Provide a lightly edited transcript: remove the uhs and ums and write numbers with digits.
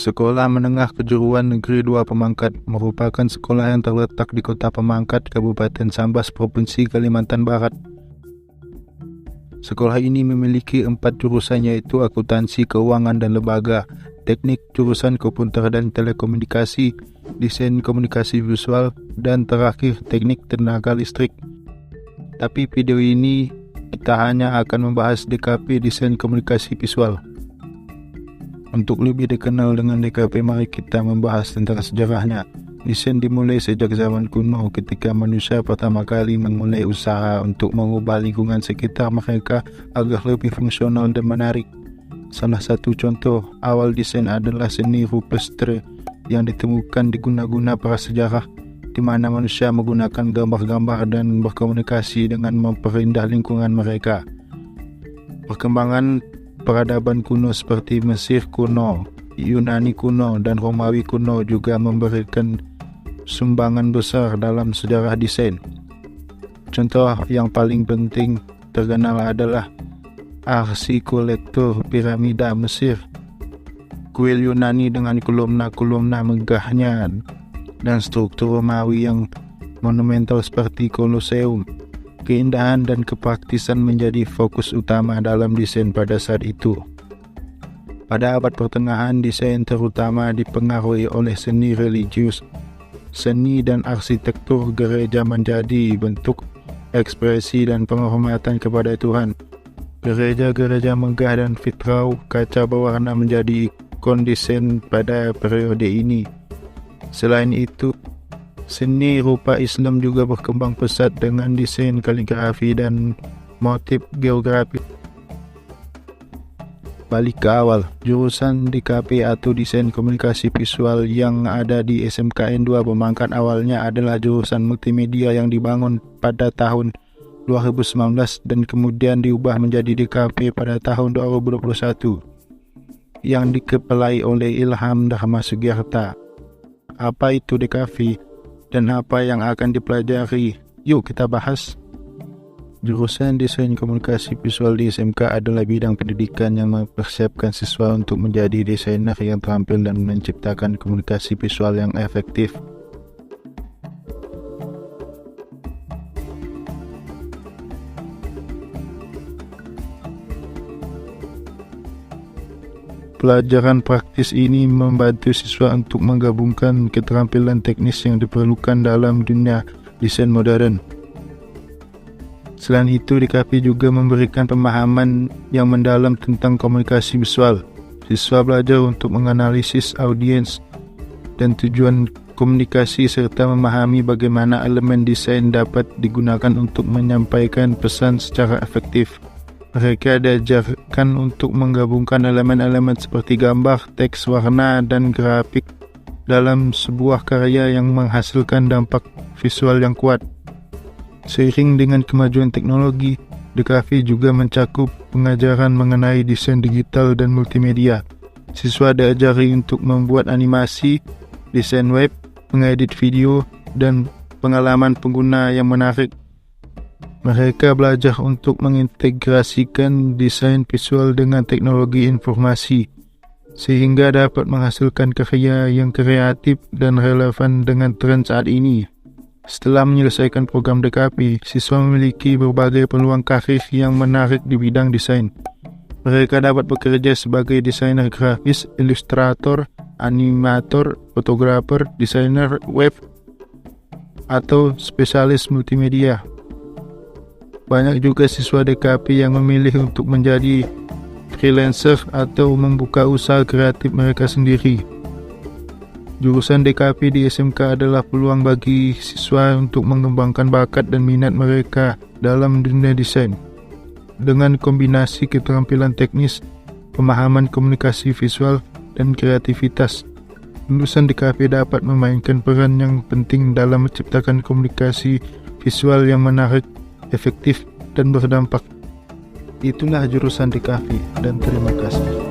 Sekolah Menengah Kejuruan Negeri 2 Pemangkat merupakan sekolah yang terletak di Kota Pemangkat, Kabupaten Sambas, Provinsi Kalimantan Barat. Sekolah ini memiliki 4 jurusan, yaitu akuntansi, keuangan dan lembaga, teknik, jurusan komputer dan telekomunikasi, desain komunikasi visual, dan terakhir teknik tenaga listrik. Tapi video ini kita hanya akan membahas DKP desain komunikasi visual. Untuk lebih dikenal dengan DKP, mari kita membahas tentang sejarahnya. Desain dimulai sejak zaman kuno ketika manusia pertama kali memulai usaha untuk mengubah lingkungan sekitar mereka agar lebih fungsional dan menarik. Salah satu contoh awal desain adalah seni rupestre yang ditemukan di guna-guna prasejarah, di mana manusia menggunakan gambar-gambar dan berkomunikasi dengan memperindah lingkungan mereka. Perkembangan peradaban kuno seperti Mesir kuno, Yunani kuno, dan Romawi kuno juga memberikan sumbangan besar dalam sejarah desain. Contoh yang paling penting terkenal adalah arsitektur piramida Mesir, kuil Yunani dengan kolomna-kolomna megahnya, dan struktur Romawi yang monumental seperti Kolosseum. Keindahan dan kepraktisan menjadi fokus utama dalam desain pada saat itu. Pada abad pertengahan, desain terutama dipengaruhi oleh seni religius. Seni dan arsitektur gereja menjadi bentuk ekspresi dan penghormatan kepada Tuhan. Gereja-gereja megah dan fitrau kaca berwarna menjadi ikon desain pada periode ini. Selain itu, seni rupa Islam juga berkembang pesat dengan desain kaligrafi dan motif geografis. Balik ke awal, jurusan DKP atau Desain Komunikasi Visual yang ada di SMKN 2 Pemangkat awalnya adalah jurusan multimedia yang dibangun pada tahun 2019 dan kemudian diubah menjadi DKP pada tahun 2021 yang dikepelai oleh Ilham Dharma Sugiarta. Apa itu DKV dan apa yang akan dipelajari? Yuk kita bahas. Jurusan Desain Komunikasi Visual di SMK adalah bidang pendidikan yang mempersiapkan siswa untuk menjadi desainer yang terampil dan menciptakan komunikasi visual yang efektif. Pelajaran praktis ini membantu siswa untuk menggabungkan keterampilan teknis yang diperlukan dalam dunia desain modern. Selain itu, DKP juga memberikan pemahaman yang mendalam tentang komunikasi visual. Siswa belajar untuk menganalisis audiens dan tujuan komunikasi serta memahami bagaimana elemen desain dapat digunakan untuk menyampaikan pesan secara efektif. Mereka diajarkan untuk menggabungkan elemen-elemen seperti gambar, teks, warna, dan grafik dalam sebuah karya yang menghasilkan dampak visual yang kuat. Seiring dengan kemajuan teknologi, DKV juga mencakup pengajaran mengenai desain digital dan multimedia. Siswa diajari untuk membuat animasi, desain web, mengedit video, dan pengalaman pengguna yang menarik. Mereka belajar untuk mengintegrasikan desain visual dengan teknologi informasi, sehingga dapat menghasilkan karya yang kreatif dan relevan dengan tren saat ini. Setelah menyelesaikan program DKP, siswa memiliki berbagai peluang karir yang menarik di bidang desain. Mereka dapat bekerja sebagai desainer grafis, ilustrator, animator, fotografer, desainer web, atau spesialis multimedia. Banyak juga siswa DKP yang memilih untuk menjadi freelancer atau membuka usaha kreatif mereka sendiri. Jurusan DKP di SMK adalah peluang bagi siswa untuk mengembangkan bakat dan minat mereka dalam dunia desain. Dengan kombinasi keterampilan teknis, pemahaman komunikasi visual, dan kreativitas, lulusan DKP dapat memainkan peran yang penting dalam menciptakan komunikasi visual yang menarik, efektif, dan berdampak. Itulah jurusan DKV, dan terima kasih.